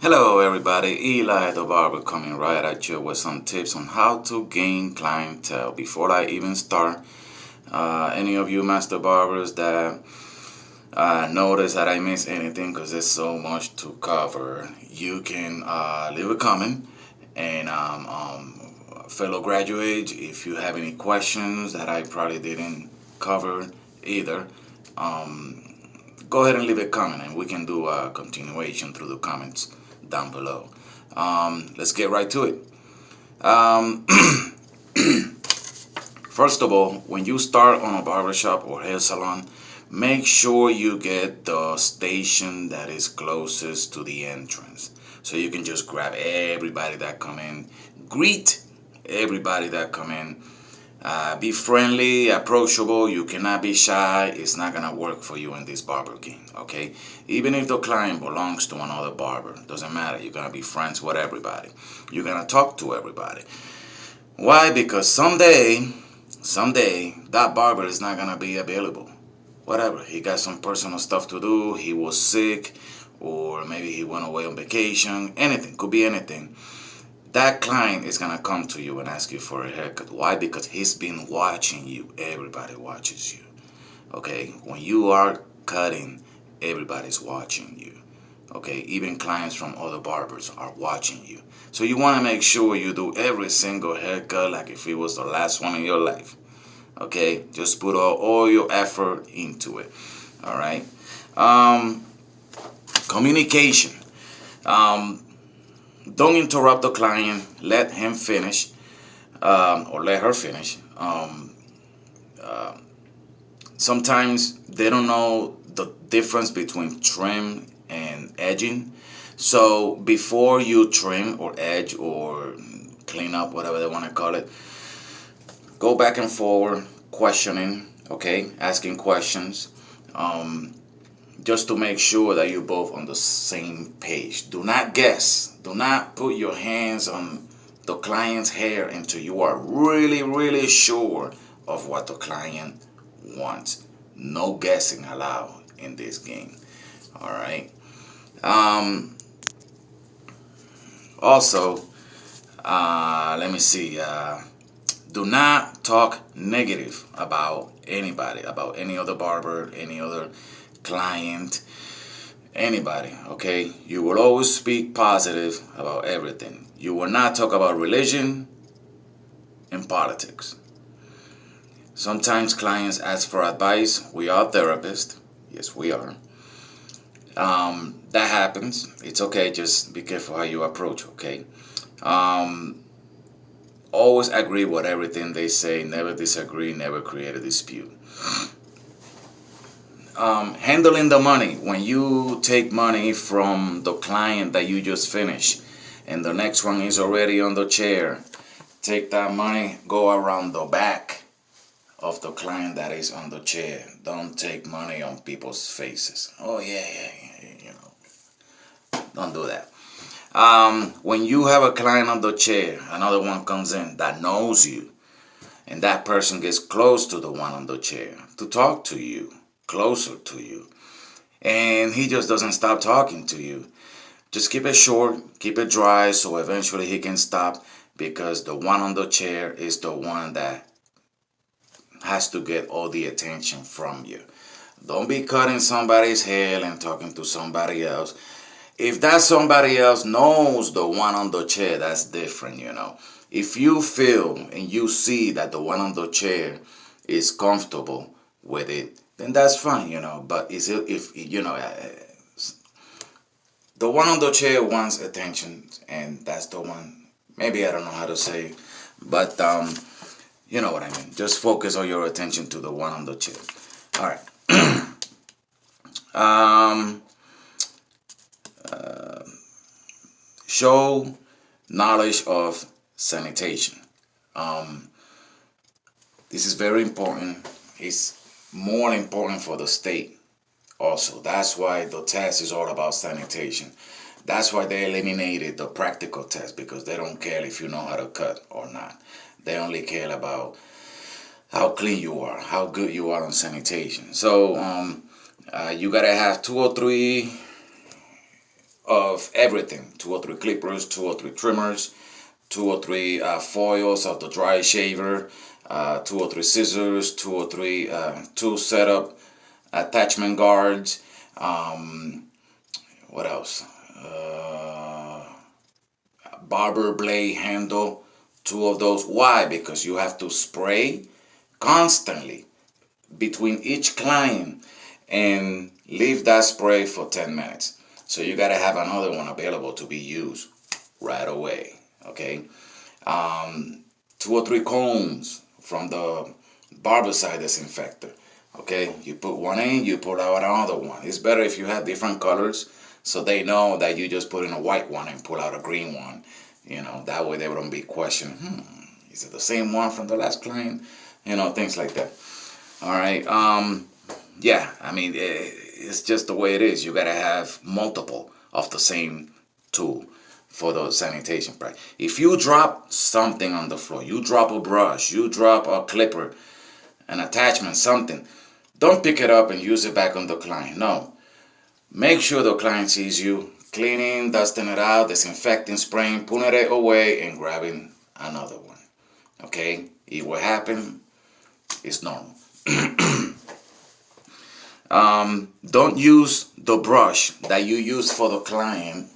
Hello everybody, Eli the Barber coming right at you with some tips on how to gain clientele. Before I even start, any of you master barbers that notice that I miss anything because there's so much to cover, you can leave a comment. And fellow graduates, if you have any questions that I probably didn't cover either, um, go ahead and leave a comment and we can do a continuation through the comments down below. Let's get right to it. First of all, when you start on a barbershop or hair salon, make sure you get the station that is closest to the entrance. So you can just grab everybody that come in, greet everybody that come in, be friendly, approachable. You cannot be shy. It's not gonna work for you in this barber game, okay? Even if the client belongs to another barber, doesn't matter. You're gonna be friends with everybody. You're gonna talk to everybody. Why? Because someday that barber is not gonna be available. Whatever. He got some personal stuff to do. He was sick, or maybe he went away on vacation. Anything. Could be anything. That client is gonna come to you and ask you for a haircut. Why? Because he's been watching you. Everybody watches you. Okay? When you are cutting, everybody's watching you. Okay? Even clients from other barbers are watching you. So you want to make sure you do every single haircut like if it was the last one in your life. Okay? Just put all your effort into it. All right? Communication. Don't interrupt the client. Let him finish, or let her finish. Sometimes they don't know the difference between trim and edging. So before you trim or edge or clean up, whatever they want to call it, go back and forward, questioning, okay, asking questions. Just to make sure that you're both on the same page. Do not guess. Do not put your hands on the client's hair until you are really, really sure of what the client wants. No guessing allowed in this game. All right. Also, let me see. Do not talk negative about anybody, about any other barber, any other client, anybody, okay? You will always speak positive about everything. You will not talk about religion and politics. Sometimes clients ask for advice. We are therapists. Yes, we are. That happens. It's okay. Just be careful how you approach, okay? Always agree with everything they say. Never disagree. Never create a dispute. Handling the money. When you take money from the client that you just finished and the next one is already on the chair, take that money, go around the back of the client that is on the chair. Don't take money on people's faces. Oh yeah, you know. Don't do that. When you have a client on the chair, another one comes in that knows you, and that person gets close to the one on the chair to talk to you, closer to you, and he just doesn't stop talking to you. Just keep it short, keep it dry, so eventually he can stop, because the one on the chair is the one that has to get all the attention from you. Don't be cutting somebody's hair and talking to somebody else. If that somebody else knows the one on the chair, that's different, you know. If you feel and you see that the one on the chair is comfortable with it, then that's fine, you know. But if you know, the one on the chair wants attention, and that's the one. Maybe I don't know how to say, but you know what I mean. Just focus all your attention to the one on the chair. All right. Show knowledge of sanitation. This is very important. It's more important for the state also. That's why the test is all about sanitation. That's why they eliminated the practical test, because they don't care if you know how to cut or not. They only care about how clean you are, how good you are on sanitation. So you gotta have 2 or 3 of everything. 2 or 3 clippers, 2 or 3 trimmers, 2 or 3 foils of the dry shaver, 2 or 3 scissors, 2 or 3 tool setup attachment guards. What else? Barber blade handle, 2 of those. Why? Because you have to spray constantly between each client and leave that spray for 10 minutes. So you got to have another one available to be used right away. Okay. 2 or 3 combs from the Barbicide disinfector. Okay, you put one in, you pull out another one. It's better if you have different colors, so they know that you just put in a white one and pull out a green one. You know, that way they wouldn't be questioning, is it the same one from the last client? You know, things like that. All right. Yeah, I mean, it's just the way it is. You gotta have multiple of the same tool for the sanitation part. If you drop something on the floor, you drop a brush, you drop a clipper, an attachment, something, don't pick it up and use it back on the client. No. Make sure the client sees you cleaning, dusting it out, disinfecting, spraying, putting it away, and grabbing another one. Okay? It will happen. It's normal. Don't use the brush that you use for the client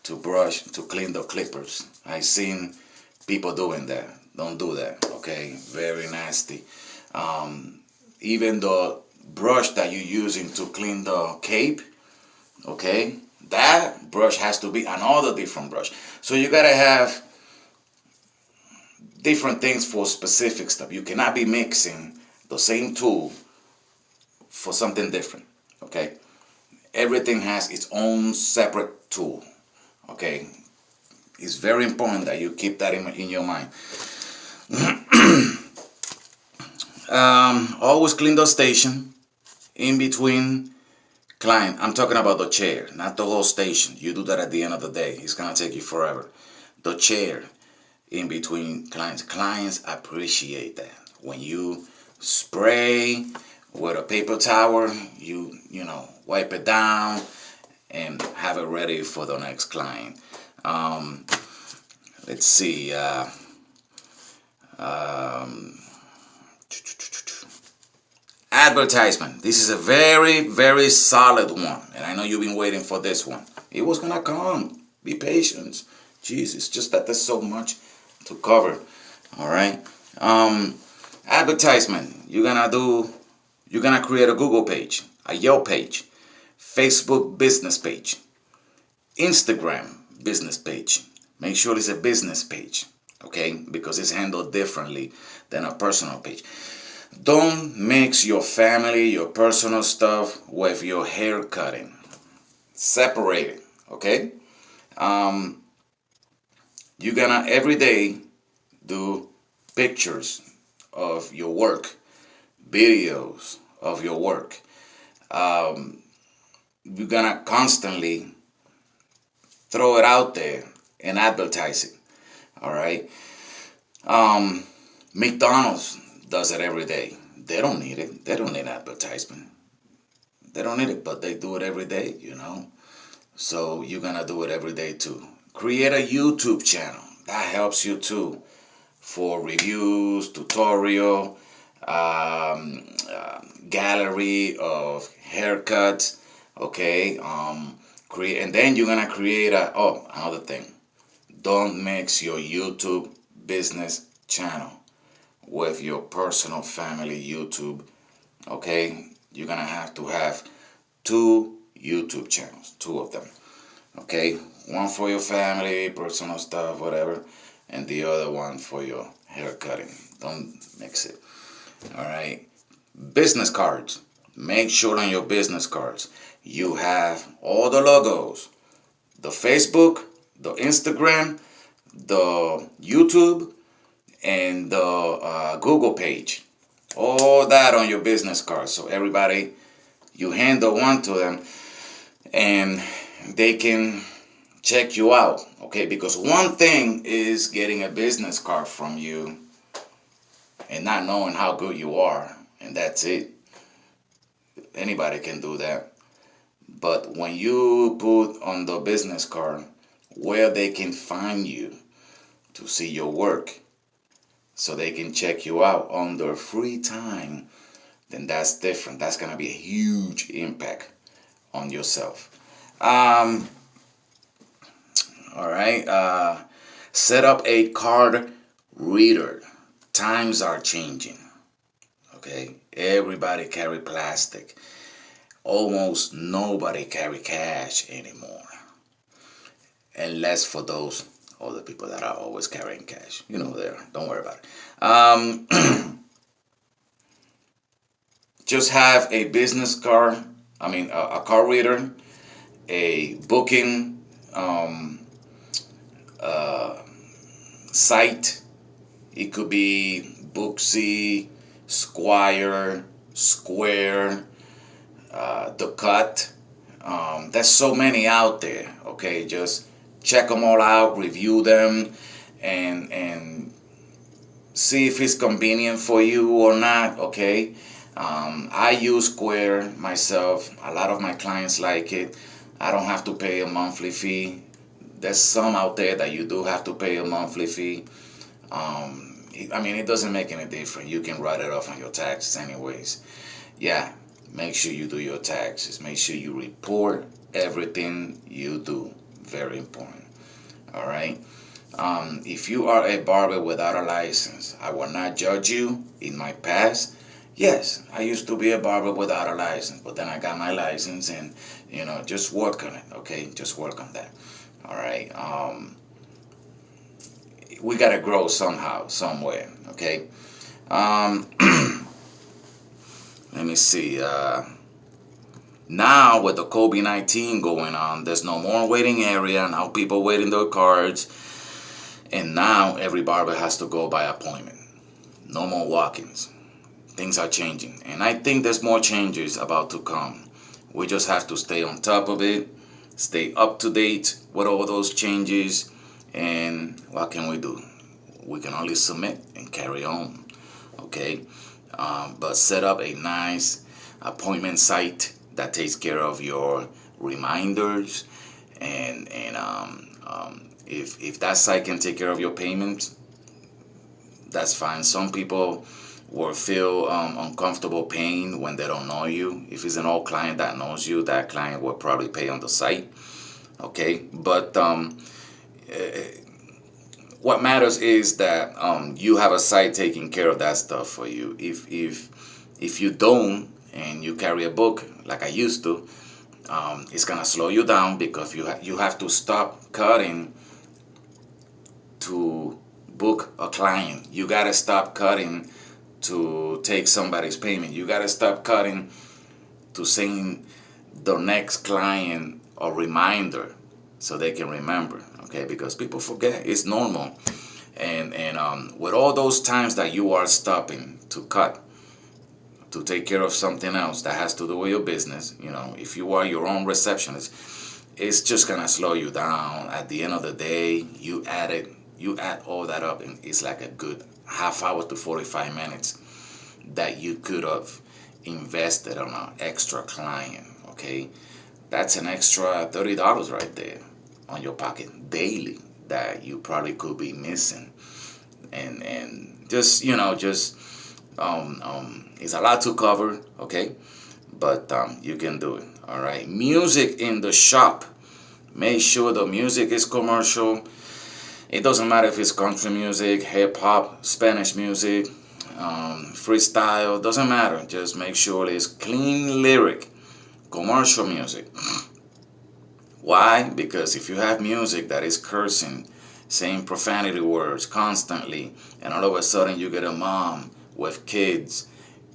to clean the clippers. I've seen people doing that. Don't do that. Okay? Very nasty. Even the brush that you're using to clean the cape, okay, that brush has to be another different brush. So you gotta have different things for specific stuff. You cannot be mixing the same tool for something different. Okay, everything has its own separate tool. Okay, it's very important that you keep that in your mind. Always clean the station in between client. I'm talking about the chair, not the whole station. You do that at the end of the day. It's gonna take you forever. The chair in between clients. Clients appreciate that. When you spray with a paper towel, you know, wipe it down and have it ready for the next client. Let's see. Advertisement. This is a very, very solid one, and I know you've been waiting for this one. It was gonna come. Be patient. Jeez, it's just that there's so much to cover. All right. Advertisement. You're gonna create a Google page, a Yelp page, Facebook business page, Instagram business page. Make sure it's a business page, okay? Because it's handled differently than a personal page. Don't mix your family, your personal stuff with your hair cutting. Separate it, okay? You're gonna every day do pictures of your work, videos of your work. You're gonna constantly throw it out there and advertise it. All right. McDonald's does it every day. They don't need it. They don't need advertisement. They don't need it, but they do it every day, you know. So you're gonna do it every day too. Create a YouTube channel. That helps you too for reviews, tutorial, gallery of haircuts. Okay. And then you're gonna create another thing. Don't mix your YouTube business channel with your personal family YouTube. Okay, you're gonna have to have 2 YouTube channels, 2 of them. Okay, one for your family, personal stuff, whatever, and the other one for your hair cutting. Don't mix it. All right, business cards. Make sure on your business cards you have all the logos, the Facebook, the Instagram, the YouTube, and the Google page. All that on your business card. So everybody, you hand the one to them and they can check you out. Okay, because one thing is getting a business card from you and not knowing how good you are, and that's it. Anybody can do that. But when you put on the business card where they can find you to see your work, so they can check you out on their free time, then that's different. That's gonna be a huge impact on yourself. Um, all right. Set up a card reader. Times are changing. Okay. Everybody carry plastic. Almost nobody carry cash anymore, unless for those other people that are always carrying cash. You know, there. Don't worry about it. Just have a business card. I mean, a card reader, a booking uh, site. It could be Booksy, Squire, Square, The Cut. There's so many out there. Okay, just check them all out, review them, and see if it's convenient for you or not. Okay. I use Square myself. A lot of my clients like it. I don't have to pay a monthly fee. There's some out there that you do have to pay a monthly fee. I mean, it doesn't make any difference. You can write it off on your taxes anyways. Yeah, make sure you do your taxes. Make sure you report everything you do. Very important. All right. If you are a barber without a license, I will not judge you. In my past, yes, I used to be a barber without a license, but then I got my license, and just work on it. Okay, just work on that. All right. We gotta grow somehow, somewhere. Okay. Um, let me see. Now with the COVID-19 going on, there's no more waiting area. Now people waiting their cards, and now every barber has to go by appointment. No more walk-ins. Things are changing, and I think there's more changes about to come. We just have to stay on top of it, stay up to date with all those changes, and what can we do? We can only submit and carry on. Okay. But set up a nice appointment site that takes care of your reminders, and if that site can take care of your payments, that's fine. Some people will feel uncomfortable paying when they don't know you. If it's an old client that knows you, that client will probably pay on the site. Okay. But what matters is that you have a site taking care of that stuff for you. If you don't, and you carry a book like I used to, it's gonna slow you down, because you have to stop cutting to book a client. You gotta stop cutting to take somebody's payment. You gotta stop cutting to send the next client a reminder so they can remember. Okay, because people forget. It's normal. And with all those times that you are stopping to cut to take care of something else that has to do with your business, if you are your own receptionist, it's just gonna slow you down. At the end of the day, you add all that up, and it's like a good half hour to 45 minutes that you could have invested on an extra client. Okay, that's an extra $30 right there on your pocket daily that you probably could be missing. And just it's a lot to cover. Okay, but you can do it. All right. Music in the shop. Make sure the music is commercial. It doesn't matter if it's country music, hip hop, Spanish music, freestyle. Doesn't matter. Just make sure it's clean lyric, commercial music. Why? Because if you have music that is cursing, saying profanity words constantly, and all of a sudden you get a mom with kids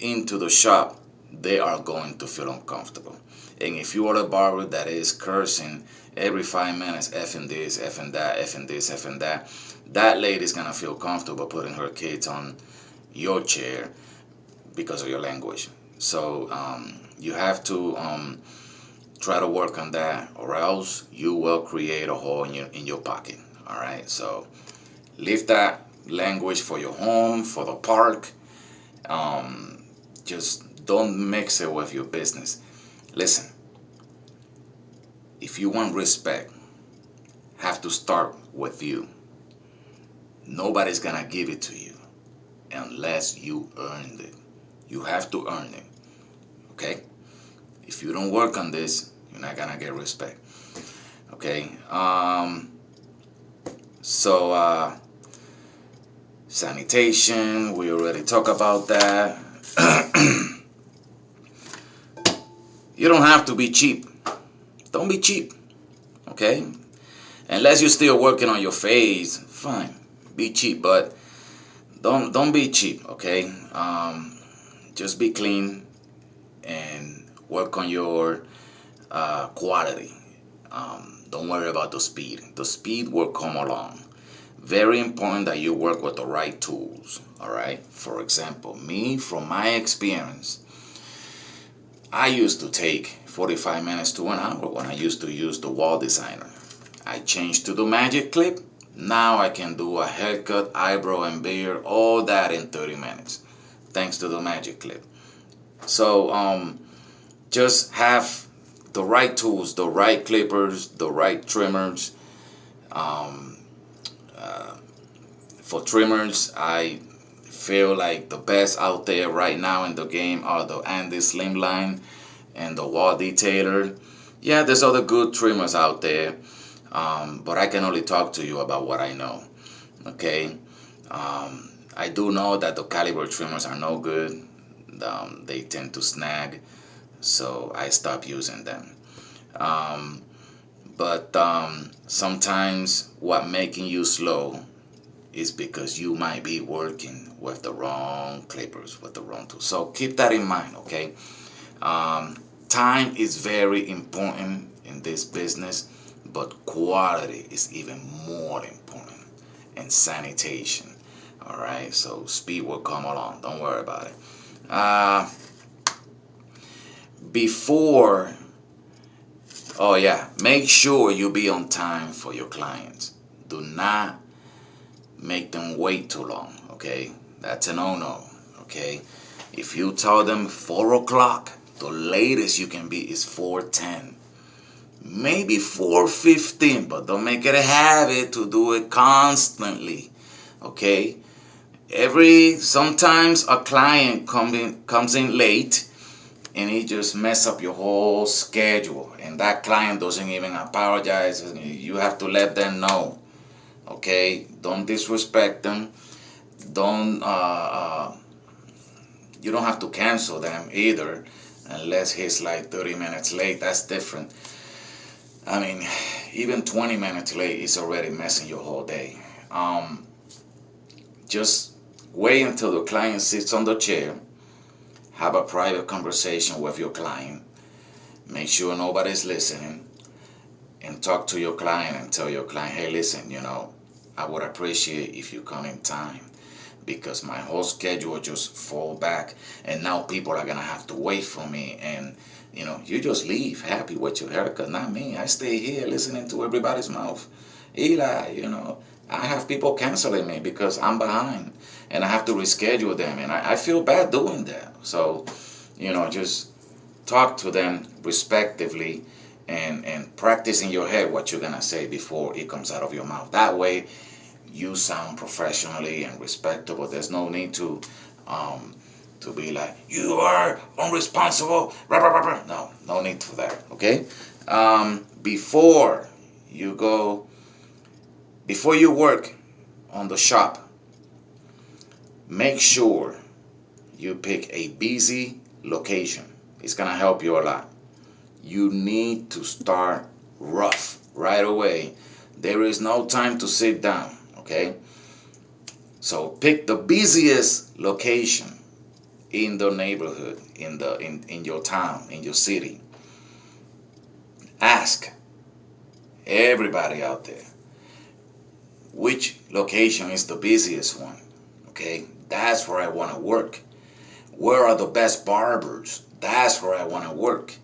into the shop, they are going to feel uncomfortable. And if you are a barber that is cursing every 5 minutes, effing this, effing that, effing this, effing that, that lady's gonna feel comfortable putting her kids on your chair because of your language. So you have to try to work on that, or else you will create a hole in your pocket. All right. So leave that language for your home, for the park. Just don't mix it with your business. Listen, if you want respect, have to start with you. Nobody's gonna give it to you unless you earned it. You have to earn it. Okay? If you don't work on this, you're not gonna get respect. Okay? So sanitation, we already talked about that. You don't have to be cheap. Don't be cheap. Okay? Unless you're still working on your face, fine. Be cheap, but don't be cheap, okay? Just be clean and work on your quality. Don't worry about the speed. The speed will come along. Very important that you work with the right tools, all right? For example, me, from my experience, I used to take 45 minutes to an hour when I used to use the wall designer. I changed to the magic clip. Now I can do a haircut, eyebrow, and beard, all that in 30 minutes, thanks to the magic clip. So just have the right tools, the right clippers, the right trimmers. For trimmers, I feel like the best out there right now in the game are the Andy Slimline and the Wall Detailer. Yeah, there's other good trimmers out there, but I can only talk to you about what I know. Okay, I do know that the caliber trimmers are no good. They tend to snag, so I stopped using them. But sometimes what making you slow is because you might be working with the wrong clippers, with the wrong tools. So keep that in mind, okay? Time is very important in this business, but quality is even more important, and sanitation. All right, so speed will come along. Don't worry about it. Before, oh yeah, make sure you be on time for your clients. Do not make them wait too long, okay? That's a no-no, okay? If you tell them 4 o'clock, the latest you can be is 4:10. Maybe 4:15, but don't make it a habit to do it constantly, okay? Sometimes a client comes in late and he just mess up your whole schedule, and that client doesn't even apologize. You have to let them know. Okay, don't disrespect them. Don't you don't have to cancel them either, unless he's like 30 minutes late. That's different. I mean, even 20 minutes late is already messing your whole day. Just wait until the client sits on the chair. Have a private conversation with your client. Make sure nobody's listening, and talk to your client and tell your client, hey, listen, I would appreciate if you come in time, because my whole schedule just fall back, and now people are gonna have to wait for me, and you just leave happy with your haircut, not me. I stay here listening to everybody's mouth. Eli, I have people canceling me because I'm behind, and I have to reschedule them, and I feel bad doing that. So, just talk to them respectively, and practice in your head what you're gonna say before it comes out of your mouth. That way you sound professionally and respectable. There's no need to be like, you are unresponsible, blah, blah, blah, blah. No need for that, okay? Before you work on the shop, make sure you pick a busy location. It's gonna help you a lot. You need to start rough right away. There is no time to sit down, okay? So pick the busiest location in the neighborhood, in your town, in your city. Ask everybody out there, which location is the busiest one, okay? That's where I want to work. Where are the best barbers? That's where I want to work.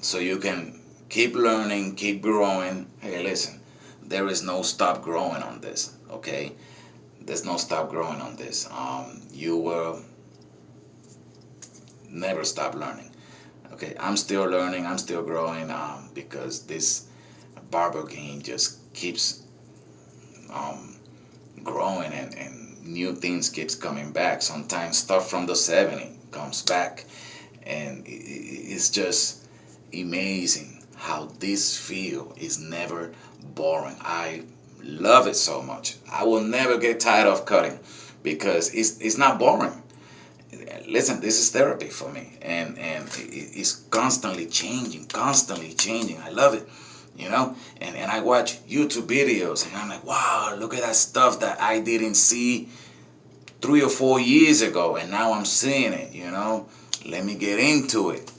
So you can keep learning, keep growing. Hey, listen, there is no stop growing on this, okay? There's no stop growing on this. You will never stop learning, Okay, I'm still learning, I'm still growing, because this barber game just keeps growing, and new things keeps coming back. Sometimes stuff from the 70s comes back, and it's just amazing how this field is never boring. I love it so much. I will never get tired of cutting because it's not boring. Listen, this is therapy for me, and it's constantly changing, constantly changing. I love it, you know. And I watch YouTube videos, and I'm like, wow, look at that stuff that I didn't see 3 or 4 years ago, and now I'm seeing it, you know. Let me get into it,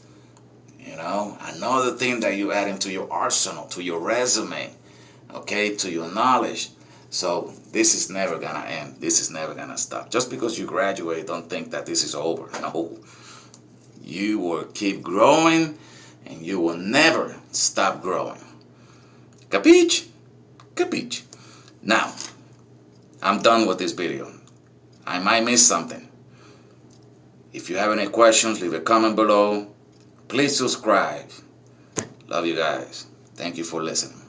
you know. Another thing that you add into your arsenal, to your resume, okay, to your knowledge. So this is never gonna end. This is never gonna stop. Just because you graduate, don't think that this is over. No, you will keep growing, and you will never stop growing. Capiche? Capiche? Now, I'm done with this video. I might miss something. If you have any questions, leave a comment below. Please subscribe. Love you guys. Thank you for listening.